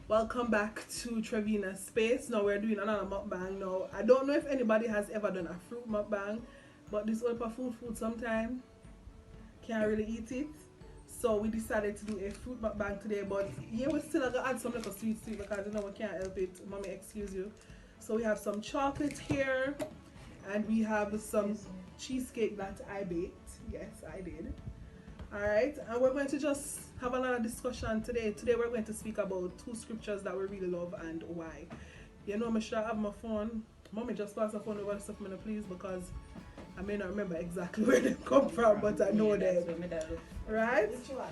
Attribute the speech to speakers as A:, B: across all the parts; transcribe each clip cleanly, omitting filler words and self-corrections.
A: Welcome back to Trevina's Space. Now we're doing another mukbang. Now I don't know if anybody has ever done a fruit mukbang, but this old food sometime can't really eat it. So we decided to do a fruit mukbang today, but yeah, we're still gonna add some little sweet because you know we can't help it. Mommy, excuse you. So we have some chocolate here, and we have some cheesecake that I baked. Yes, I did. Alright, and we're going to just have another discussion today. Today we're going to speak about two scriptures that we really love and why. You know, I should have my phone. Mommy, just pass the phone over to stuff, please, because I may not remember exactly where they come from, but I know them. Right?
B: Which one?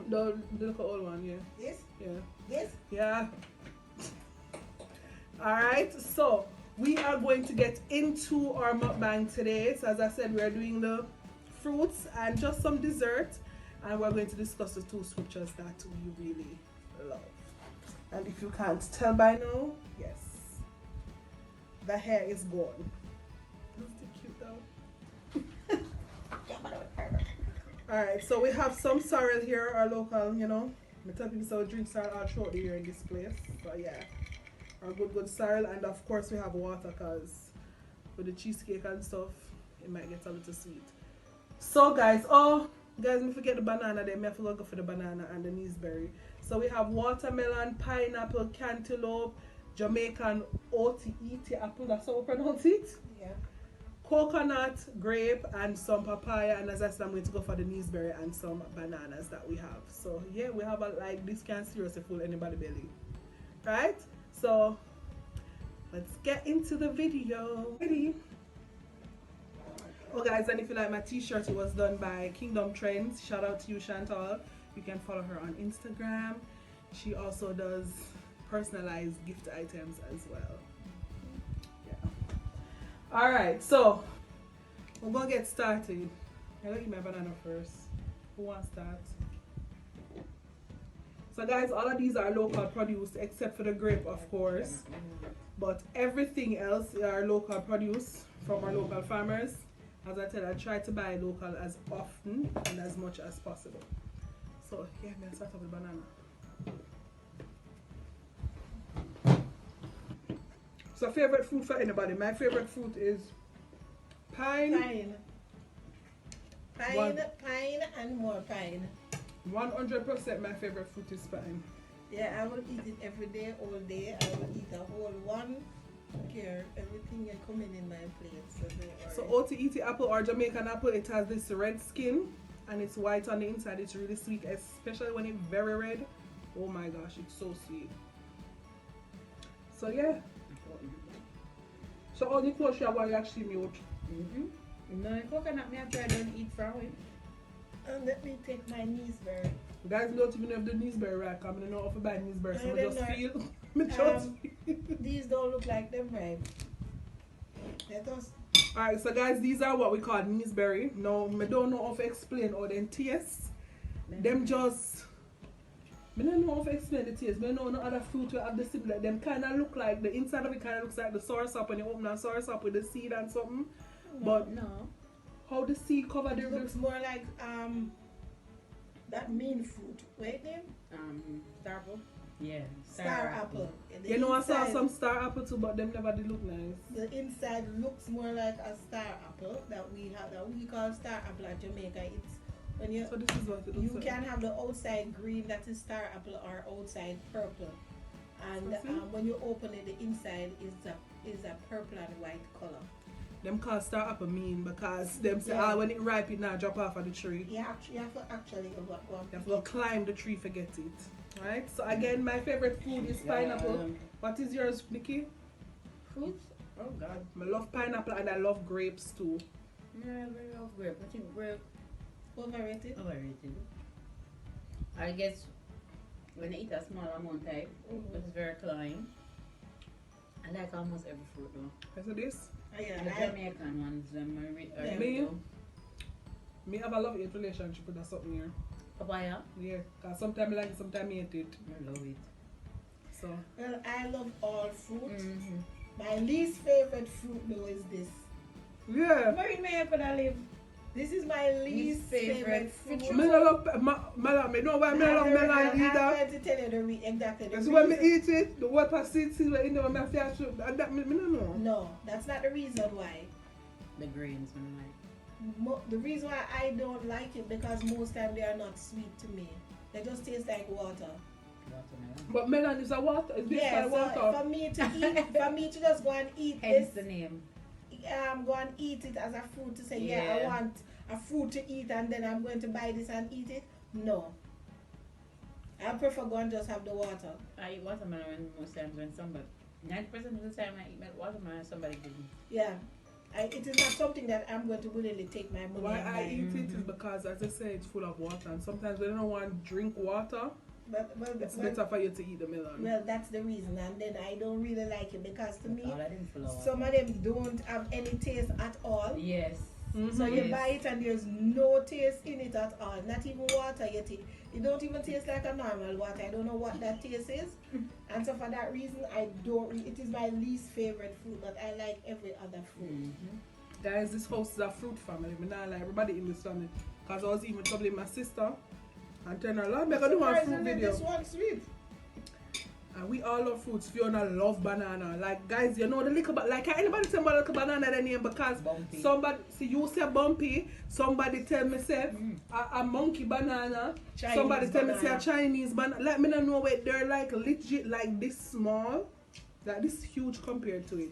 A: The little old one, yeah.
B: This?
A: Yeah.
B: This?
A: Yeah. Alright, so we are going to get into our mukbang today. So as I said, we are doing the fruits and just some dessert, and we're going to discuss the two scriptures that we really love. And if you can't tell by now, yes, the hair is gone. Isn't it cute though? Alright, so we have some sorrel here, our local, you know. I tell people so drink sorrel all throughout the year in this place. So yeah, our good sorrel, and of course we have water because with the cheesecake and stuff, it might get a little sweet. So guys, me forget the banana then, I forgot to go for the banana and the gooseberry. So we have watermelon, pineapple, cantaloupe, Jamaican OTE apple, that's how we pronounce it?
B: Yeah.
A: Coconut, grape, and some papaya, and as I said, I'm going to go for the gooseberry and some bananas that we have. So yeah, we have this can seriously fool anybody belly. Right? So let's get into the video. Ready? Oh guys, and if you like my t-shirt, it was done by Kingdom Trends. Shout out to you, Chantal. You can follow her on Instagram. She also does personalized gift items as well. Yeah. Alright, so we're gonna get started. I'm gonna eat my banana first. Who wants to start? So guys, all of these are local produce except for the grape, of course. But everything else are local produce from our local farmers. As I said, I try to buy local as often and as much as possible. So yeah, I'm gonna start off with banana. So favorite fruit for anybody? My favorite fruit is pine.
B: Pine and more pine.
A: 100% my favorite fruit is pine.
B: Yeah, I will eat it every day, all day. I will eat a whole one. Care everything is coming in my plate.
A: So OTE apple or Jamaican apple, it has this red skin and it's white on the inside. It's really sweet, especially when it's very red. Oh my gosh, it's so sweet. So yeah. So all the clothes you want you actually mute.
C: No, coconut me I try don't eat from it.
B: And let me take my gooseberry.
A: Guys don't even have the gooseberry right. I don't know if I buy gooseberry, so I just feel.
B: These don't look like them right. Let us.
A: Alright, so guys, these are what we call gooseberry. Now, I don't know how to explain how they taste. Them just. I don't know how to explain the taste. I don't know no other fruit will have the similar. Them kind of look like, the inside of it kind of looks like the soursop when you open a soursop with the seed and something. But
C: no.
A: How the seed cover the
B: looks more like that mean fruit. Wait name?
C: Star apple. Yeah.
B: Star apple.
A: You know, I saw some star apple too, but them never did look nice.
B: The inside looks more like a star apple that we have, that we call star apple at Jamaica. It's when you.
A: So this is what it looks like.
B: You can have the outside green, that is star apple, or outside purple. And when you open it, the inside is a purple and white color.
A: Them call star apple mean because them say, when it ripe, it now drop off of the tree.
B: You have to actually go
A: you have to climb the tree, forget it. Right? So again, my favorite food is pineapple. What is yours, Nikki?
C: Fruits? Oh God.
A: I love pineapple and I love grapes too.
C: Yeah, I very love grape. I think grape
B: overrated.
C: I guess when I eat a small amount type, but it's very clean. I like almost every fruit though.
A: So this?
B: Yeah,
C: the Jamaican ones,
A: Me have a love-hate relationship with that something here.
C: Papaya?
A: Yeah, because sometimes I like it, sometimes I hate it.
C: I love it.
A: So.
B: Well, I love all fruit. My least favorite fruit though is this.
A: Yeah.
C: Where in America could I live?
B: This is my least favorite fruit.
A: Me love melon. Me know why me love melon
B: I'm
A: either.
B: going to tell you exactly the
A: That's
B: reason.
A: when me eat it. The water seeds in there when me feel sure. And that me no know.
B: No, that's not the reason why.
C: The grains, man.
B: The reason why I don't like it because most time they are not sweet to me. They just taste like water.
C: Watermelon.
A: But melon is a water. It's based
B: Yeah,
A: on
B: so
A: water.
B: for me to eat, for me to just go and eat
C: Hence
B: this,
C: the name.
B: go and eat it as a fruit to say, yeah, I
C: Yeah.
B: want a fruit to eat and then I'm going to buy this and eat it. No. I prefer go and just have the water.
C: I eat watermelon most times when somebody, 90% of the time I eat watermelon, somebody gives me.
B: Yeah. It is not something that I'm going to willingly take my money
A: Why
B: and
A: I
B: buy.
A: eat it is because, as I say, it's full of water, and sometimes when I don't want to drink water, it's better for you to eat the melon.
B: Well, that's the reason, and then I don't really like it because to me,
C: All of them full of water.
B: some of them don't have any taste at all.
C: Yes.
B: So you
C: Yes.
B: buy it and there's no taste in it at all. Not even water you take. It don't even taste like a normal water. I don't know what that taste is. And so for that reason, it is my least favorite fruit, but I like every other fruit.
A: Guys, this house is a fruit family. I not like everybody in this family. Because I was even troubling my sister and telling her, Lord, I'm going to do a fruit
B: Surprisingly,
A: video.
B: this one's sweet.
A: And we all love fruits. Fiona love banana. Like, guys, you know the little, but like, can anybody tell me little banana the name? Because
C: Bumpy.
A: somebody, see, you say bumpy, somebody tell me say a monkey banana.
B: Chinese
A: Somebody tell me say
B: banana.
A: a Chinese banana. Like, me not know where they're like legit, like this small. Like, this huge compared to it.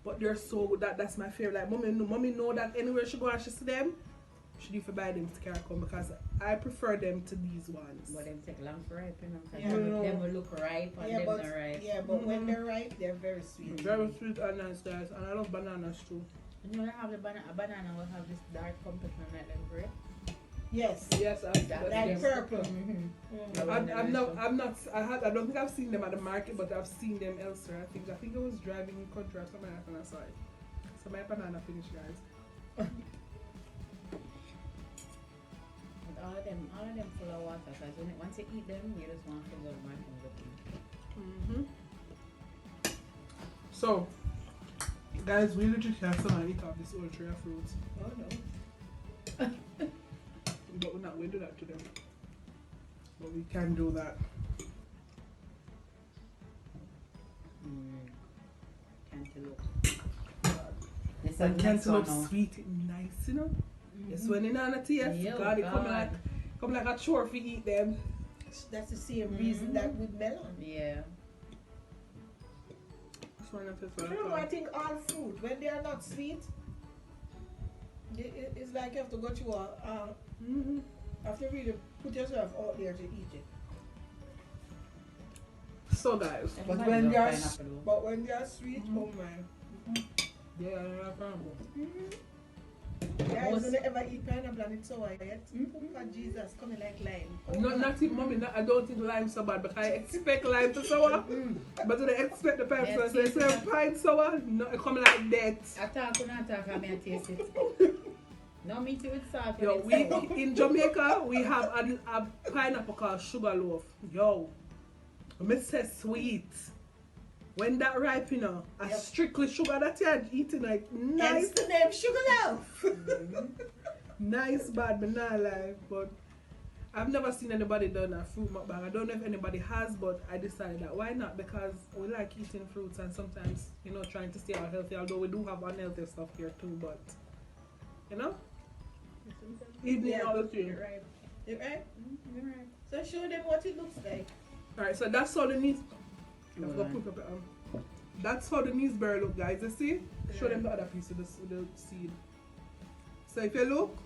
A: But they're so good. That's my favorite. Like, mommy know that anywhere she go and she see them, she need to buy them to carry come because I prefer them to these ones.
C: But them take long for ripe, you know, because
B: Yeah.
C: them will look ripe and
B: Yeah,
C: them
B: but,
C: not ripe.
B: when they're ripe, they're very sweet.
A: Very sweet and nice, guys. And I love bananas too.
C: And you know, have the banana will have this dark complexion like them grape.
B: Yes.
A: Yes,
B: Like purple.
A: I don't think I've seen them at the market, but I've seen them elsewhere. I think I was driving in country or something like that and I saw it. So my banana finished, guys.
C: But all of them full of water. Because once you eat them, you just want to go to my
A: So, guys, we literally have some and eat off this whole tray of fruits.
B: Oh no.
A: But we're not going to do that to them. But we can do that.
C: Cantaloupe.
A: And cantaloupe sweet and nice, you know? It's when you're on a taste.
C: Yo,
A: God, it come like a chore if you eat them.
B: That's the same reason that with melon.
C: Yeah.
A: That's why I taste
B: You know, I think all fruit, when they are not sweet, it's like you have to go through have to really put yourself out there to eat it.
A: So, guys.
B: But
C: Everybody
B: when
C: love
B: they are,
C: pineapple though.
B: but when they are sweet, oh my.
A: Yeah, I love pineapple.
B: Guys, don't ever eat pineapple and it's sour yet. For Jesus, coming like lime.
A: Not even, mommy, I don't think lime so bad, but I expect lime to sour. But do they expect the pineapple? So they say pine sour, no, it come like that.
C: I talk when I talk, I may taste it. No meat with salt.
A: Yo, in Jamaica, we have a pineapple called sugar loaf. Yo, me say sweet. When that ripe, you know, a strictly sugar that you're eating, like nice.
B: Hence the name sugar loaf.
A: Nice, bad, but not like. But I've never seen anybody done a fruit mukbang. I don't know if anybody has, but I decided that why not? Because we like eating fruits and sometimes, you know, trying to stay healthy. Although we do have unhealthy stuff here too, but you know, evening all the time.
C: Right.
B: You right?
C: You're right.
B: So show them what it looks like.
A: Alright, so that's how the knees. That's how the kneesberry look, guys. You see? Show them the other piece with the seed. So if you look,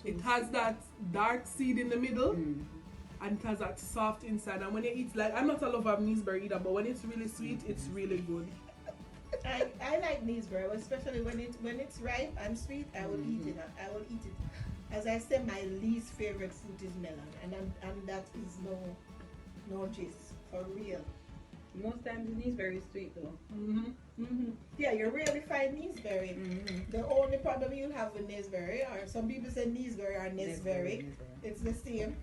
A: it has that dark seed in the middle and it has that soft inside. And when you eat, like, I'm not a lover of kneesberry either, but when it's really sweet, it's really good.
B: I like kneesberry, especially when it's ripe and sweet. I will eat it. I will eat it. As I said, my least favorite fruit is melon, and that is no gist for real.
C: Most times the knees very sweet though.
B: Yeah, you rarely find kneesberry. The only problem you have with kneesberry, or some people say kneesberry or kneesberry, it's the same.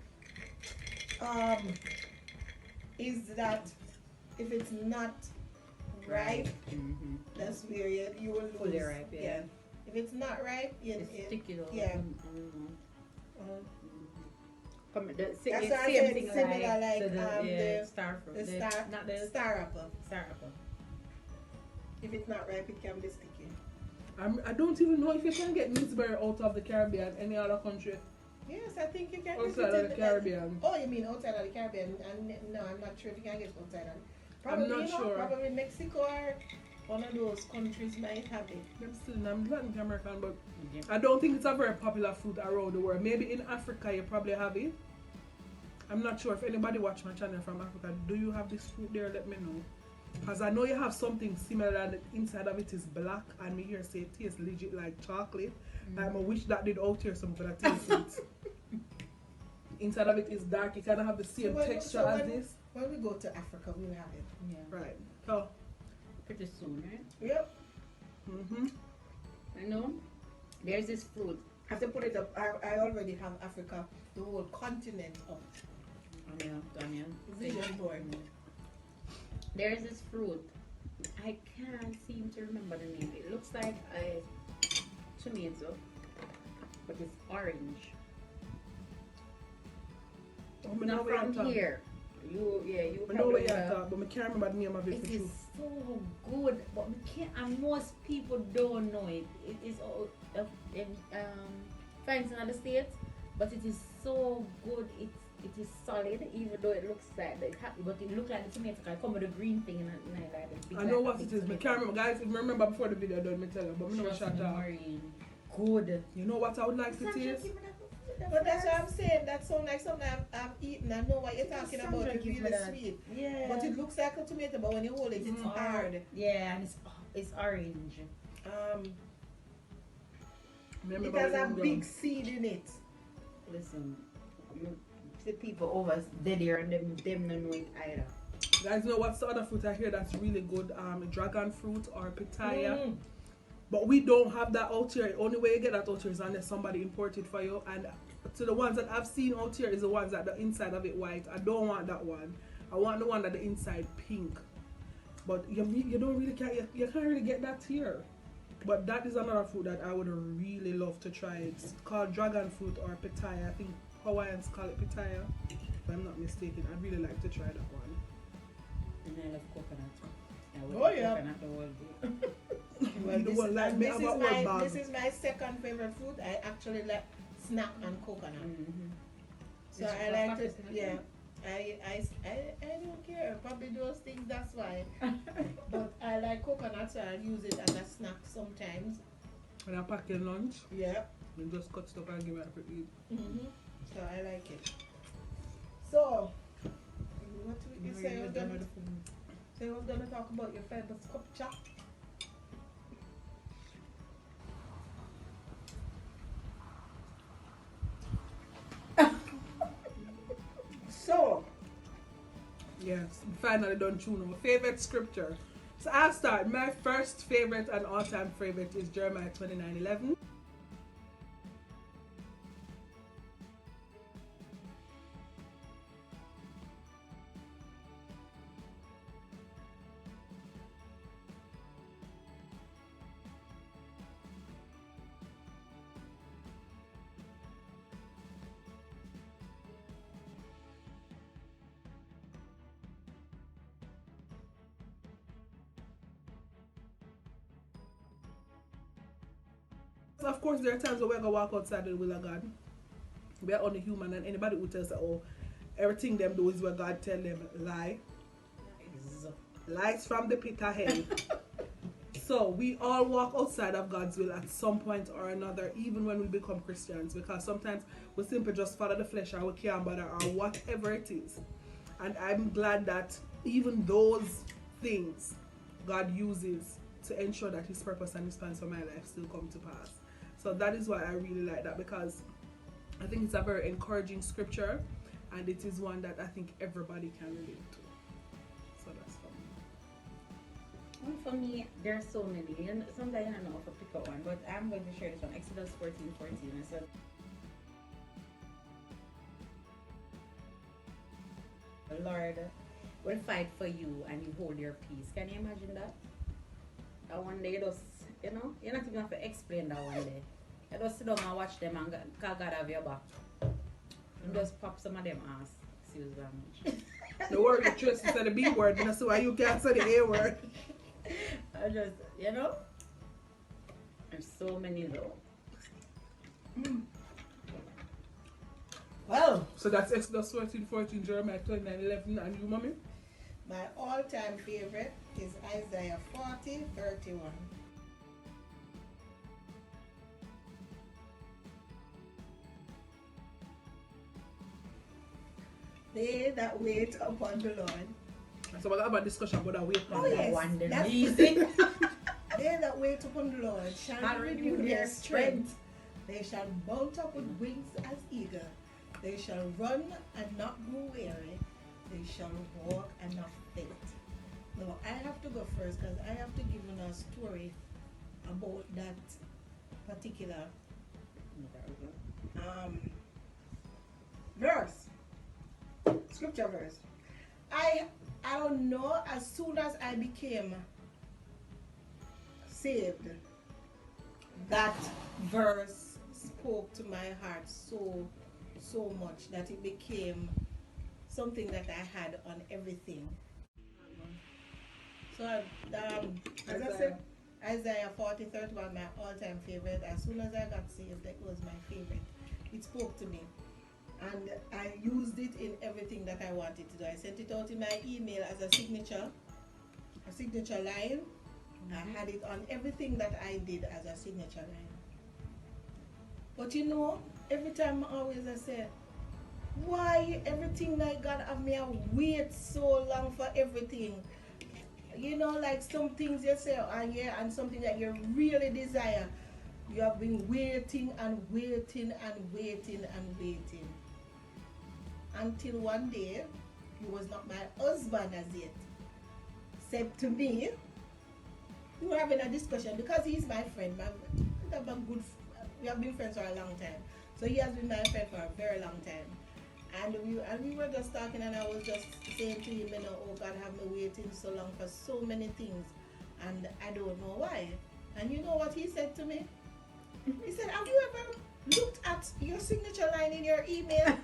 B: Is that if it's not ripe, that's where you will lose.
C: Fully ripe, yeah.
B: If it's not ripe,
C: It's sticky though.
B: yeah.
C: Mm-hmm.
B: That's
C: It's
B: why I
C: same
B: said
C: thing
B: similar like
C: the star fruit. Not the
B: star apple.
C: star apple.
B: If it's not ripe, it can be sticky.
A: I don't even know if you can get gooseberry out of the Caribbean, any other country
B: Yes, I think you can
A: outside of the Caribbean.
B: Oh, you mean outside of the Caribbean? And no, I'm not sure if you can get outside of it.
A: I'm
B: Probably,
A: not sure.
B: Probably Mexico or one of those countries might have it.
A: I'm Latin American, but
C: Yeah.
A: I don't think it's a very popular fruit around the world. Maybe in Africa you probably have it. I'm not sure if anybody watch my channel from Africa. Do you have this fruit there? Let me know. Because I know you have something similar and the inside of it is black and me here say it tastes legit like chocolate. Like I wish that did out here something that tastes it. Inside of it is dark. You kind of have the same texture as this.
B: When we go to Africa, we'll have it.
C: Yeah.
A: Right. So,
C: Pretty soon, right?
B: Yep.
C: I know. There's this fruit.
B: I have to put it up. I already have Africa, the whole continent up.
C: Daniel.
B: Vision board.
C: There's this fruit. I can't seem to remember the name. It looks like a tomato, but it's orange. Not from here. You
A: I know what
C: probably
A: you're talking, but I can't remember the name of it
C: it
A: for
C: is
A: sure.
C: so good, but we can't, and most people don't know it. It is finds in the States, but it is so good. It is solid, even though it looks like but it looks like the tomato. I come with a green thing and like
A: I know what it is. I can't remember, guys. If you remember before the video done, me tell you, but I know shut up.
C: Good.
A: You know what I would like to taste?
B: But that's what I'm saying. That sounds like something I've eaten. I know what you're talking about. It's really sweet.
C: Yeah.
B: But it looks like a tomato, but when you hold it, it's hard.
C: Yeah, and it's orange.
B: It has a big seed in it.
C: Listen, see people over there and them don't know it either.
A: Guys, know what's the other fruit I hear that's really good? Dragon fruit or pitaya. But we don't have that out here. The only way you get that out here is unless somebody import it for you. And so the ones that I've seen out here is the ones that the inside of it white. I don't want that one. I want the one that the inside pink. But you don't really you can't really get that here. But that is another fruit that I would really love to try. It's called dragon fruit or pitaya. I think Hawaiians call it pitaya, if I'm not mistaken. I'd really like to try that one.
C: And I love coconut.
B: Oh yeah.
C: Coconut the whole day.
B: Well, this is my second favorite fruit. I actually like snack and coconut. So I like to, yeah. I don't care. Probably those things, that's why. But I like coconut, so I'll use it as a snack sometimes.
A: When I pack your lunch,
B: yeah,
A: you just cut stuff and give it to eat.
B: So I like it. So, what you say? So I was gonna talk about your favorite sculpture. So,
A: yes, finally done tune our favorite scripture. So I'll start. My first favorite and all-time favorite is Jeremiah 29:11. Of course, there are times where we're gonna walk outside the will of God. We are only human, and anybody who tells that, oh, everything them do is what God tell them, lie. Lies from the pit of hell. So we all walk outside of God's will at some point or another, even when we become Christians, because sometimes we simply just follow the flesh or we can't bother or whatever it is. And I'm glad that even those things God uses to ensure that His purpose and His plans for my life still come to pass. So that is why I really like that, because I think it's a very encouraging scripture, and it is one that I think everybody can relate to. So that's for me.
C: Well, for me, there's so many. And sometimes I don't know if I pick up one, but I'm going to share this one. Exodus 14:14. I said, the Lord will fight for you and you hold your peace. Can you imagine that? I one day just You know, you're not even have to explain that one day. You just sit down and watch them and God have your back. And just pop some of them ass. Excuse language.
A: The word you trust is the B word, and that's why you can't say the A word.
C: I just, you know, there's so many though.
B: Well,
A: So that's Exodus 14, 14, Jeremiah 29, 11, and you, mommy?
B: my all-time favorite is Isaiah 40, 31. They that wait upon the Lord.
A: So we're going to have a discussion about that weight.
B: Oh, yes.
C: One the
B: That's-
C: reason.
B: They that wait upon the Lord shall
C: Shall
B: renew
C: renew
B: their
C: their
B: strength. They shall mount up with wings as eagle. They shall run and not grow weary. They shall walk and not faint. Now, I have to go first because I have to give you a story about that particular verse, scripture verse. I don't know, as soon as I became saved, that verse spoke to my heart so much that it became something that I had on everything. So as I said, Isaiah 40, 31, my all-time favorite. As soon as I got saved, that was my favorite. It spoke to me. And I used it in everything that I wanted to do. I sent it out in my email as a signature line. I had it on everything that I did as a signature line. But you know, every time I say, why everything like God have me wait so long for everything? You know, like some things you say, and something that you really desire. You have been waiting and waiting and waiting and waiting. Until one day, he was not my husband as yet, said to me, we were having a discussion because he's my friend. We have been friends for a long time. So he has been my friend for a very long time. And we were just talking, and I was just saying to him, you know, oh God, have me waiting so long for so many things, and I don't know why. And you know what he said to me? He said, have you ever looked at your signature line in your email?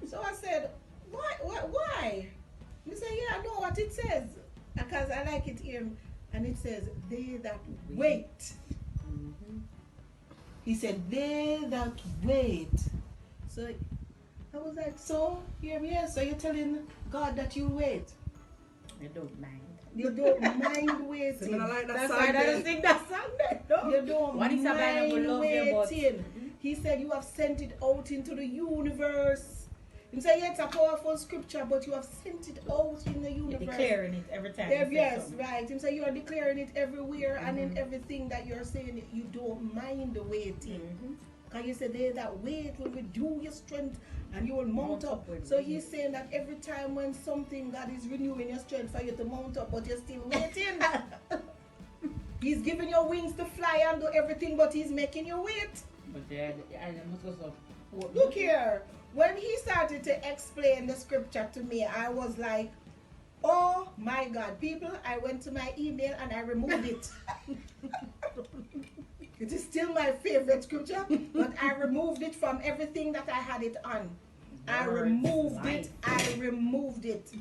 B: So I said, why? He said, yeah, I know what it says, because I like it here. And it says, they that wait. He said, they that wait. So I was like, so here we are. So you're telling God that you wait.
C: I don't mind.
B: You don't mind
A: So
B: waiting.
A: I like that
C: That's
A: song
C: why I
A: then.
C: don't sing that song then. No.
B: You don't
C: What is
B: mind
C: available, love your butt.
B: waiting. He said you have sent it out into the universe. He said, yeah, it's a powerful scripture, but you have sent it out in the
C: You're
B: universe.
C: declaring it every time.
B: Yeah,
C: you say
B: yes,
C: something.
B: right. He said you are declaring it everywhere and in everything that you're saying. You don't mind the waiting. Because you said they that wait will renew your strength and you will mount up.
C: with
B: So
C: wings.
B: he's saying that every time when something, God is renewing your strength for you to mount up, but you're still waiting. He's giving you wings to fly and do everything, but he's making you wait.
C: But yeah, I must go so.
B: Look here. When he started to explain the scripture to me, I was like, oh my God. People, I went to my email and I removed it. It is still my favorite scripture, but I removed it from everything that I had it on. I removed it. I removed it.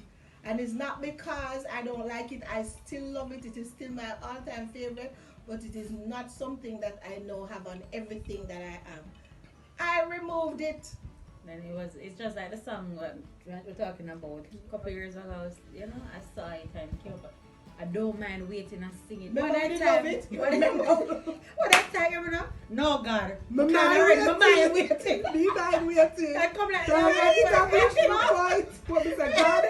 B: And it's not because I don't like it. I still love it. It is still my all-time favorite, but it is not something that I know have on everything that I am. I removed it.
C: Then it's just like the song we're talking about a couple years ago. You know, I saw it and came up. I don't mind waiting and singing.
B: Remember I love it? You remember?
C: What that time, you know? No, God.
A: My
C: God,
A: mind
C: I read my mind
A: waiting.
C: waiting.
A: Me mind waiting.
C: I come like
A: So I need to push my point. What we say, God?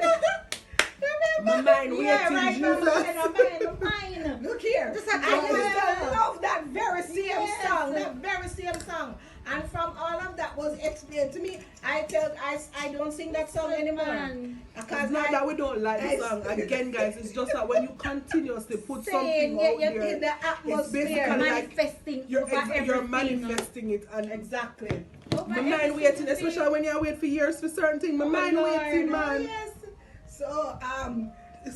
A: My mind waiting,
C: Yeah, right,
A: Jesus.
C: mine.
B: Look here.
C: Just like
B: I
C: that.
B: used to love that very same
C: Yes.
B: song. That very same song. And from all of that was explained to me, I don't sing that song anymore. Because
A: It's not that we don't like the song. Again, guys, it's just that when you continuously put something out
B: in
A: there,
B: the
A: it's basically
B: atmosphere.
A: like
C: Manifesting
A: you're,
C: over everything.
A: you're manifesting it. And
B: Exactly.
C: Over
A: my mind
C: everything.
A: waiting, especially when you wait for years for certain things. My mind
B: Lord.
A: waiting, man.
B: Yes. So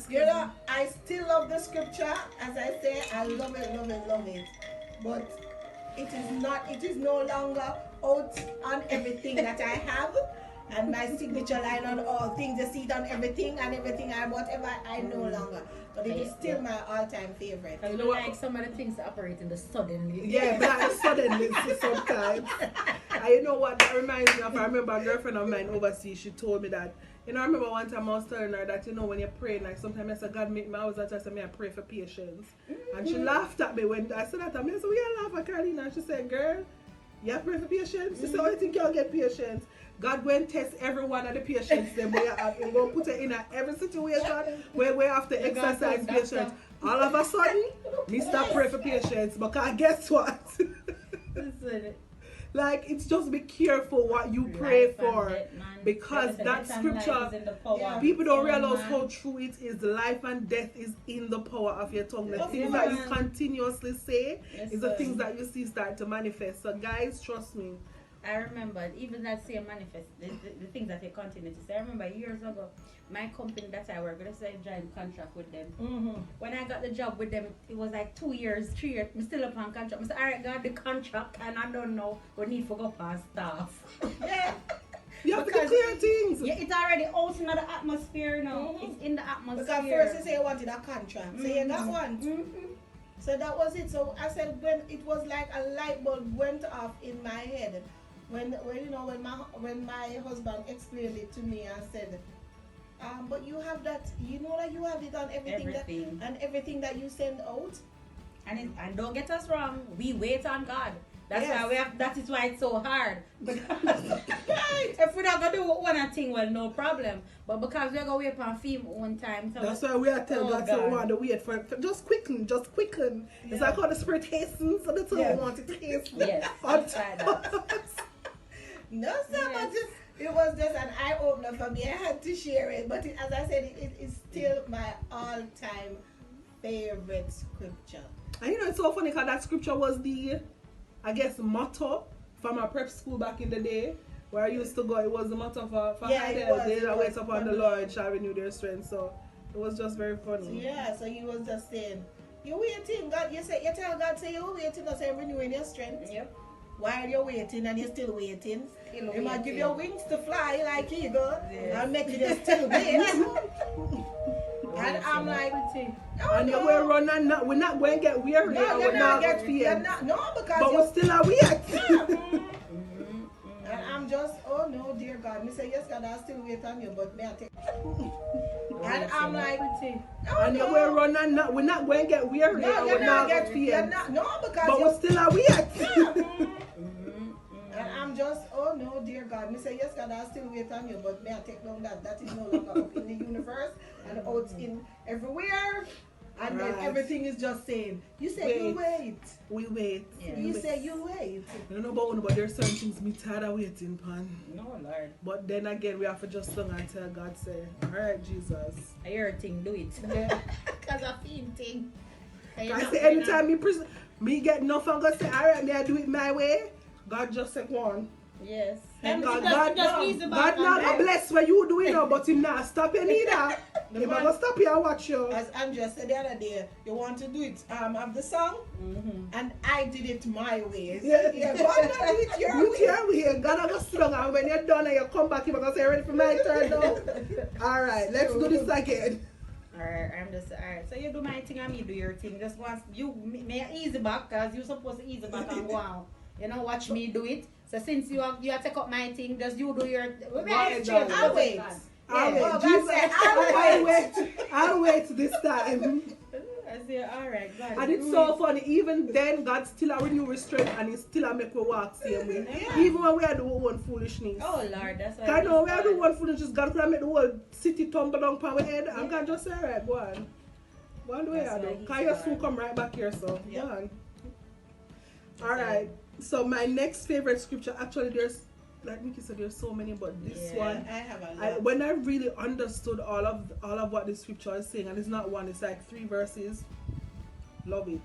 B: You know, I still love the scripture. As I say, I love it, love it, love it. But it is no longer out on everything that I have. And my signature line on all things, you see it on everything and everything and whatever, I no longer. But it is still my all-time favorite.
C: I know like some of the things that operate in the suddenly.
A: Yeah, but like suddenly sometimes. And you know what that reminds me of? I remember a girlfriend of mine overseas, she told me that, you know, I remember one time I was telling her that, you know, when you're praying, like sometimes I said, God make me, I was at her, I pray for patience. And she laughed at me when I said that to me. I said, we all laugh at Carolina. And she said, girl, you pray for patience? She said, oh, you think you'll get patience? God will test every one of the patients them where you go put it in every situation where we have to exercise patience. All of a sudden, me stop pray for patience. Because guess what? Like, it's just be careful what you pray for. Because that scripture, people don't realize how true it is. Life and death is in the power of your tongue. The things that you continuously say is the things that you see start to manifest. So guys, trust me.
C: I remember even that same manifest, the things that they continue to say. I remember years ago, my company that I work with, I said joint contract with them. When I got the job with them, it was like 2 years, 3 years. I'm still up on contract. I said, alright, got the contract, and I don't know. We need to go past staff.
B: Yeah.
A: You have to clear things.
C: Yeah, it's already out in the atmosphere now. It's in the atmosphere.
B: Because first you say you wanted a contract, so you got one. So that was it. So I said when it was like a light bulb went off in my head. When my husband explained it to me and said, but you have that, you know that you have it on everything that you send out.
C: And don't get us wrong, we wait on God. That's why we have. That is why it's so hard. If we're not gonna do one thing, well, no problem. But because we're gonna wait on film one time, so
A: that's why we are telling God so we want to wait for just quicken. It's like how the spirit hastens, so that's how we want it to hasten.
C: Yes,
B: No, sir, but it was just an eye opener for me. I had to share it, but as I said, it is still my all-time favorite scripture.
A: And you know, it's so funny because that scripture was the, I guess, motto from our prep school back in the day, where I used to go. It was the motto for they that wait upon the Lord shall renew their strength. So it was just very funny.
B: Yeah, so he was just saying, you waiting, God. You tell God, say you're waiting, or say renewing your strength.
C: Yep.
B: While you're waiting and you're still waiting, you might give your wings to fly like eagle and make you still wait. And I'm like,
A: and you will run and not, we're not going to get weary.
B: No,
A: we're not get feared. But we're still are weird.
B: And I'm just, oh no, dear God. Me say, yes, God, I'll still wait on you, but may I take. And I'm like,
A: and you will run and not, we're not going to get weary. We're not get feared. But we're still are weird.
B: And I'm just, oh no, dear God. Me say, yes, God, I'll still wait on you, but may I take down that is no longer up in the universe and out in everywhere. And then everything is just saying, you say you wait.
A: We wait.
B: Yeah. You say you wait.
A: I don't know about one, but there's certain things me tired of waiting, pan.
C: No, Lord.
A: But then again, we have to just sing and tell God, say, alright, Jesus.
C: I hear a thing, do it.
B: Yeah.
C: Because I feel thing.
A: I say anytime me get enough, I'm going to say, alright, may I do it my way? God just say one.
C: Yes.
A: And God not bless what you doing now, but him not stop you neither. He not gonna stop you and watch you.
B: As Andrea said the other day, you want to do it of the song, and I did it my way. Yeah, God not do it your way.
A: God not gonna sit down, and when you're done and you come back, you're gonna say, ready for my turn now? Alright, let's do this again.
C: Alright, alright. So you do my thing and me do your thing. Just once you may easy back, cause you supposed to easy back and wow. You know, watch me do it. So since you take up my thing, just you do your.
B: I'll wait.
A: I'll wait this time.
C: I say, alright, God.
A: And it's so funny. Even then, God still a renew restraint and He still a make we walk same way. Even when we are doing one foolishness.
C: Oh Lord, that's why.
A: I know we are doing one foolishness. God could have made the whole city tumble down on our head. And God just say, alright, go on. Go on the way I do. Because you soon come right back here, so go on. Alright. So my next favorite scripture, actually there's, like Nikki said, there's so many, but this one,
B: I have a lot.
A: When I really understood all of what the scripture is saying, and it's not one, it's like 3 verses, love it.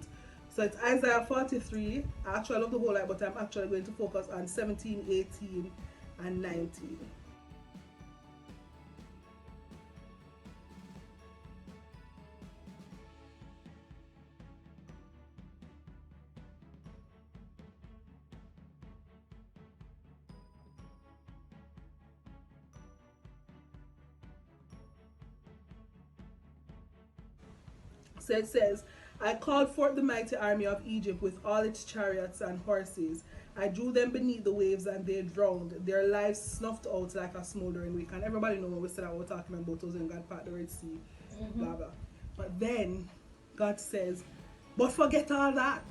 A: So it's Isaiah 43, I actually love the whole lot, but I'm actually going to focus on 17, 18, and 19. So it says, I called forth the mighty army of Egypt with all its chariots and horses. I drew them beneath the waves and they drowned. Their lives snuffed out like a smoldering wick. And everybody know when we said that we're talking about was when God part the Red Sea, blah blah. But then God says, but forget all that.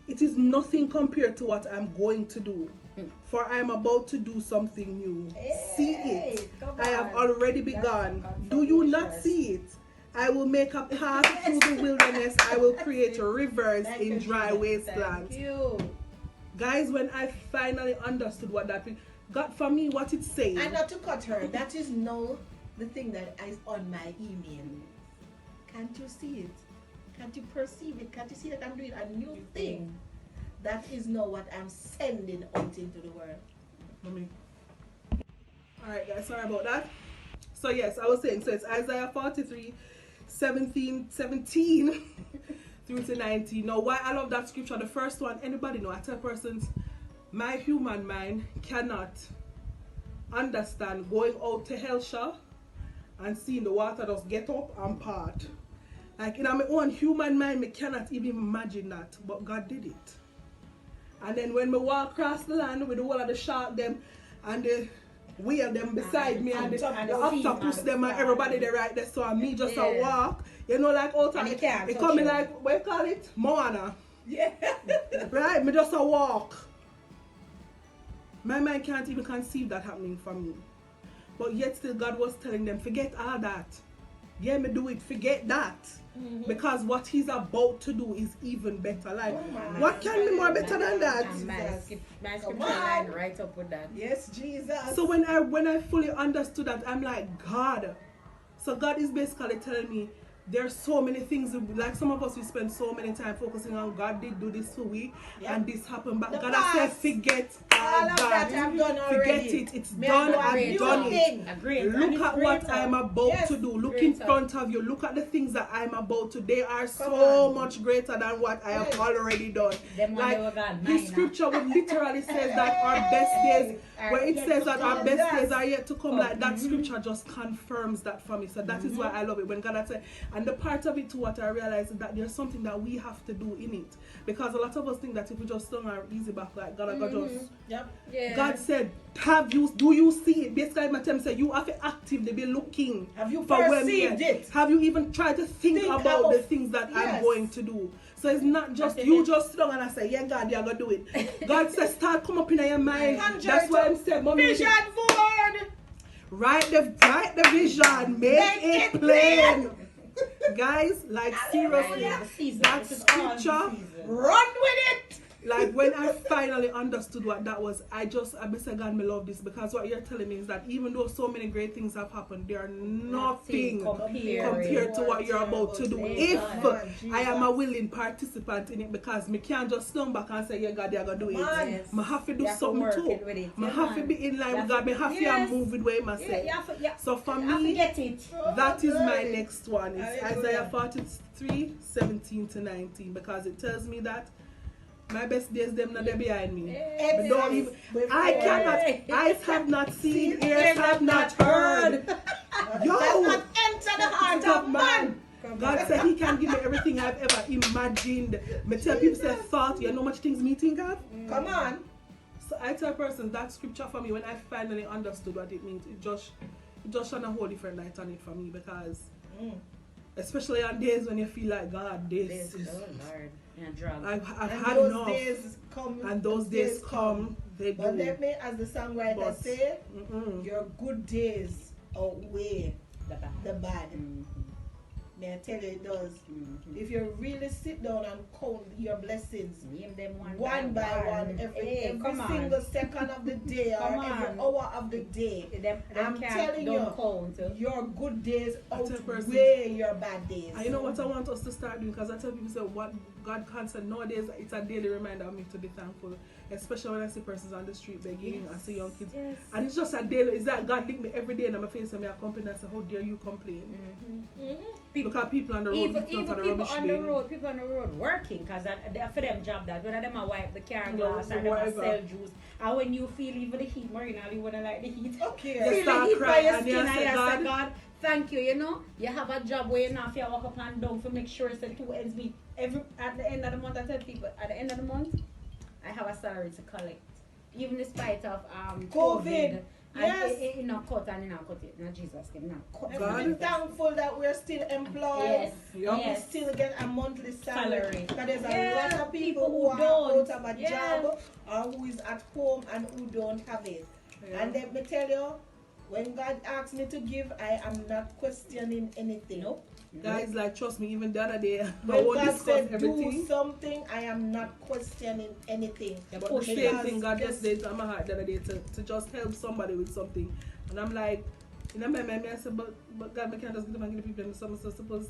A: It is nothing compared to what I'm going to do. For I am about to do something new. See it. I have already begun. Do you not see it? I will make a path through the wilderness. I will create rivers in dry wastelands. Guys, when I finally understood what that means, God, for me, what it's saying.
B: And not to cut her, that is now the thing that is on my email. Can't you see it? Can't you perceive it? Can't you see that I'm doing a new thing? That is now what I'm sending out into the world.
A: Mommy. Alright guys, sorry about that. So yes, I was saying, so it's Isaiah 43, 17 through to 19. Now why I love that scripture, the first one, anybody know, I tell persons, my human mind cannot understand going out to Hellshire and seeing the water just get up and part. Like in my own human mind, me cannot even imagine that, but God did it. And then when we walk across the land with the whole of the shark them and the whale them beside me and the octopus them and everybody there right there, so me just a walk, you know, like all time. It coming like, what you call it? Moana.
B: Yeah.
A: Right? Me just a walk. My mind can't even conceive that happening for me. But yet still God was telling them, forget all that. Yeah, me do it, forget that. Because what he's about to do is even better. Like, what can be more better than that?
C: My scripture line right up with that.
B: Yes, Jesus.
A: So when I fully understood that, I'm like, God. So God is basically telling me, there's so many things, like some of us, we spend so many time focusing on God did do this for we, and this happened, but God has said, forget all
B: of that I've done already.
A: Forget it, it's done, I've done it. Look at what I'm about to do. Look in front of you. Look at the things that I'm about to. They are so much greater than what I have already done. Like this scripture would literally says that our best days, where it says that our best days are yet to come, like that scripture just confirms that for me. So that is why I love it when God had said. And the part of it too, what I realize is that there's something that we have to do in it. Because a lot of us think that if we just stand our easy back, like God, God said, do you see it? Basically, my time said, you have to actively be looking.
B: Have you
A: for
B: perceived it?
A: Have you even tried to think about the things that I'm going to do? So it's not just you just sit down and I say, yeah, God, you're going to do it. God says, start come up in your mind. That's why I'm saying,
B: vision board.
A: Write the vision. Make it plain. Guys, like seriously, that scripture,
B: run with it.
A: Like when I finally understood what that was, I said, God, me love this, because what you're telling me is that even though so many great things have happened, they are nothing compared to what you're about to do. If I am a willing participant in it, because me can't just stand back and say, yeah, God, you're gonna do it. I have to do something too. I have to be in line with God. I have to move with what I say. So for me, that is my next one. It's Isaiah 43, 17 to 19, because it tells me that my best days them not there behind me. But don't even, I cannot, eyes have not seen, ears have not heard. Yo!
B: Not enter the heart of man.
A: God said he can give me everything I've ever imagined. Me tell people say thought, you know much things me think of?
B: Come on.
A: So I tell persons that scripture for me, when I finally understood what it means, it just shone a whole different light on it for me, because especially on days when you feel like, God, this is...
C: Oh Lord.
A: I've had enough. And those days come, they
B: but
A: do.
B: Let me, as the songwriter say, your good days outweigh the bad. May I tell you it does. If you really sit down and count your blessings,
C: name them
B: one by one, every single second of the day or every hour of the day, I'm telling you, your good days outweigh your bad days.
A: And you know what I want us to start doing? Because I tell people, say, what God can't say nowadays, it's a daily reminder of me to be thankful. Especially when I see persons on the street begging, I see young kids. And it's just a daily, it's that God lick me every day in my face and me a complain and say, how dare you complain? Look at people on the road.
C: Even
A: picking up
C: people
A: for the rubbish
C: on the
A: bin.
C: road, people on the road working, because for them job that whether them a wipe the car
A: No,
C: glass or them a
A: whatever.
C: sell juice, and when you feel even the heat, Marina, you wanna like the heat.
B: Okay.
A: You
C: Feel
A: start
C: the heat by
A: crying
C: your
A: and you
C: skin, and
A: say,
C: you say,
A: God.
C: God, thank you. You know, you have a job where you not feel walk up and down to make sure it's the two ends meet. At the end of the month, I tell people at the end of the month, I have a salary to collect, even in spite of COVID.
B: Yes.
C: And it not cut and it not cut it. Not Jesus, it not cut.
A: God.
B: I'm thankful that we're still employed.
C: Yes.
A: Yup.
B: We
C: Yes.
B: still get a monthly salary.
C: Salary.
B: Because there's
C: Yeah,
B: a lot of people
C: people
B: who
C: who
B: are
C: don't.
B: out of a
C: Yeah.
B: job or who is at home and who don't have it.
A: Yeah.
B: And let me tell you, when God asks me to give, I am not questioning anything.
C: Nope.
A: Guys, like, trust me, even the other day, I
B: When
A: won't
B: God
A: discuss
B: said do
A: everything.
B: something, I am not questioning anything.
A: But the
C: Push
A: same
B: because
A: thing God
B: just-
A: just did on my heart the other day to just help somebody with something. And I'm like, in my mind, I said, but God, I can't just give them and give the people them something. So suppose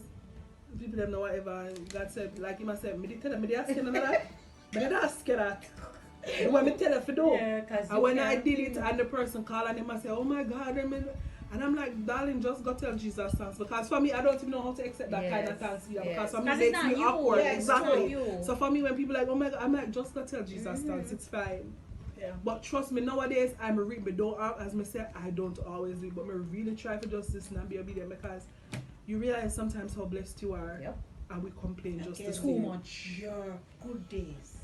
A: the people them know whatever. And God said, like He must say, me did tell them, me did ask you that. Me did ask you that. The way me tell her for do.
C: Yeah, 'cause
A: And
C: you
A: when I
C: can't-
A: did it and the person called and he must say, oh my God. And I'm like, darling, just go tell Jesus thanks. Because for me, I don't even know how to accept that kind of thanks. Yeah,
C: Yes.
A: because for me,
C: Because
A: it
C: it's
A: makes
C: not
A: me
C: you.
A: awkward.
B: Yeah, it's
A: exactly.
C: not you.
A: So for me, when people like, oh my God, I'm like, just go tell Jesus thanks. It's fine.
B: Yeah.
A: But trust me, nowadays, I'm a read, but don't, as me say, I don't always do it. But I really try to just listen and be obedient because you realize sometimes how blessed you are.
C: Yep.
A: And we complain just
B: Okay,
A: the
C: Too
A: same.
C: much.
B: Your good days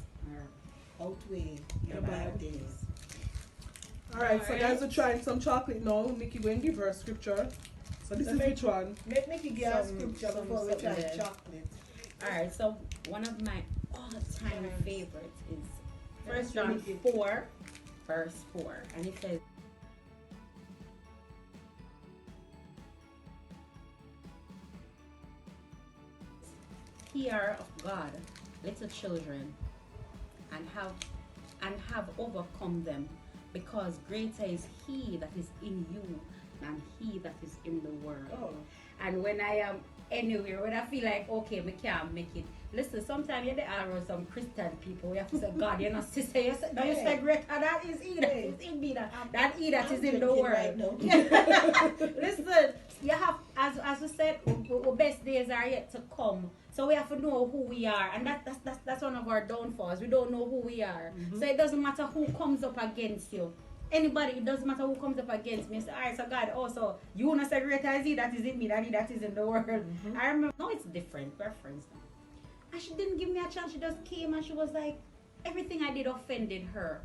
B: outweigh your
A: Your
B: bad
A: bad.
B: days.
A: Alright, so
C: Alright.
A: guys, we're trying some chocolate now. Nikki going to give her a scripture. So this
B: So
A: is
B: make-
A: which one?
B: Make Nikki give us
C: Some-
B: scripture
C: some
B: before we try
C: something.
B: chocolate.
C: Alright, so one of my all-time
B: Yes.
C: favorites is
B: Yes,
C: 1 John
B: Nikki.
C: 4, verse 4. And it says, "Hear of God, little children, and have overcome them, because greater is He that is in you than he that is in the world."
B: Oh.
C: And when I am anywhere, when I feel like, okay, we can't make it. Listen, sometimes you're the arrow some Christian people. We have to say, God, you're not sister. You say, no, you say greater. That is He that is in me. That He that is in the
B: drinking
C: world.
B: right now.
C: Listen, you have, as we said, our best days are yet to come. So we have to know who we are, and that's one of our downfalls. We don't know who we are. So it doesn't matter who comes up against you. Anybody, it doesn't matter who comes up against me. Say, alright, so God, also, you want to say greater is He that is in me, than He that is in the world. I remember, now it's different, reference now. And she didn't give me a chance. She just came and she was like, everything I did offended her.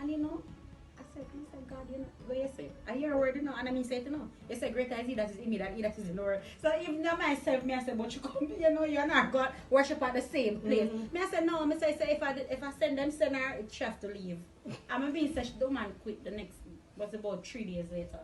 C: And you know, I said, God, you know, what you say? I hear a word, you know, and I mean, say it, you know. You say, greater is He that is in me than He that is in the world. So even though myself, I said, but you come, you know, you're not going to worship at the same place. Me, I said, no, I say, if I send them, send her, she have to leave. I'm being such the man quit the next, was about 3 days later.